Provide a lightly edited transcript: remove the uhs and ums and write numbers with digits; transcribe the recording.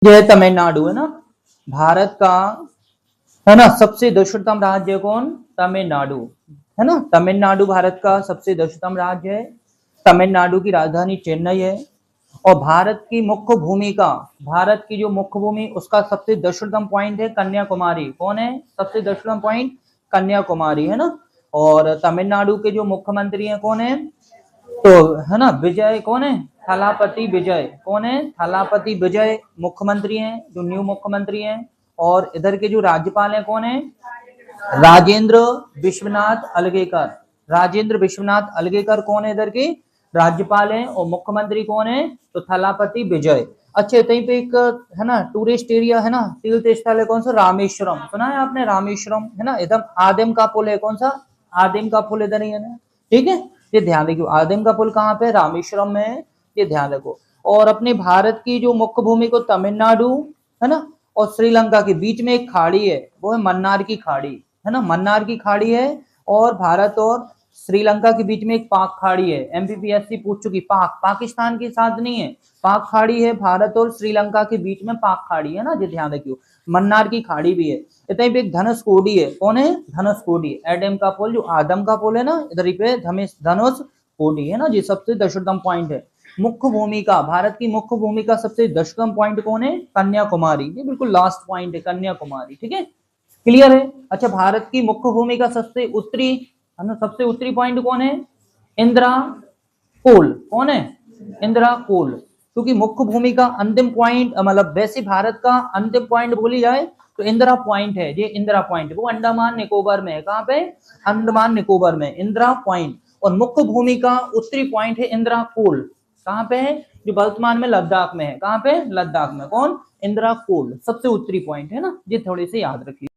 ये तमिलनाडु है ना, भारत का है ना सबसे दक्षिणतम राज्य कौन? तमिलनाडु है ना। तमिलनाडु भारत का सबसे दक्षिणतम राज्य है। तमिलनाडु की राजधानी चेन्नई है। और भारत की मुख्य भूमिका, भारत की जो मुख्य भूमि उसका सबसे दक्षिणतम पॉइंट है कन्याकुमारी। कौन है सबसे दक्षिणतम पॉइंट? कन्याकुमारी है ना। और तमिलनाडु के जो मुख्यमंत्री हैं कौन है? तो है ना विजय, कौन है? थलापति विजय। कौन है? थलापति विजय मुख्यमंत्री हैं, जो न्यू मुख्यमंत्री हैं। और इधर के जो राज्यपाल हैं कौन है? राजेंद्र विश्वनाथ अलगेकर। राजेंद्र विश्वनाथ अलगेकर कौन है? इधर के राज्यपाल हैं। और मुख्यमंत्री कौन है? तो थलापति विजय। अच्छा, कहीं पे एक है ना टूरिस्ट एरिया है ना, तीर्थ स्थल है, कौन सा? रामेश्वरम। सुना है आपने? रामेश्वरम है ना, एकदम आदिम का पुल है। कौन सा? आदिम का पुल इधर ही है ना। ठीक है, ये ध्यान रखियो। आदिम का पुल कहाँ पे? रामेश्वरम में है, ये ध्यान रखो। और अपने भारत की जो मुख्य भूमि को तमिलनाडु है ना और श्रीलंका के बीच में एक खाड़ी है, वो है मन्नार की खाड़ी है ना। मन्नार की खाड़ी है। और भारत और श्रीलंका के बीच में एक पाक खाड़ी है। एमपीपीएससी पूछ चुकी। पाक पाकिस्तान के साथ नहीं है, पाक खाड़ी है। भारत और श्रीलंका के बीच में पाक खाड़ी है ना, ये ध्यान रखियो। मन्नार की खाड़ी भी है। इतने पे एक धनुषकोडी है। कौन है? धनुषकोडी। एडम का पुल, जो आदम का पुल है ना, इधर ही पे धनुषकोडी है ना, ये सबसे दक्षिणतम पॉइंट है। मुख्य भूमिका, भारत की मुख्य भूमिका सबसे दक्षिणतम पॉइंट कौन है? कन्याकुमारी। ये बिल्कुल लास्ट पॉइंट है, कन्याकुमारी। ठीक है, क्लियर है। अच्छा, भारत की मुख्य भूमिका सबसे उत्तरी है ना, सबसे उत्तरी पॉइंट कौन है? इंदिरा कोल। कौन है? इंदिरा कोल। क्योंकि मुख्य भूमि का अंतिम पॉइंट, मतलब वैसे भारत का अंतिम पॉइंट बोली जाए तो इंदिरा पॉइंट है। ये इंदिरा पॉइंट वो अंडमान निकोबार में है। कहाँ पे? अंडमान निकोबार में इंदिरा पॉइंट। और मुख्य भूमि का उत्तरी पॉइंट है इंदिरा कोल। कहाँ पे है? जो वर्तमान में लद्दाख में है। कहाँ पे? लद्दाख में। कौन? इंदिरा कोल सबसे उत्तरी पॉइंट है ना, ये थोड़े से याद रखिए।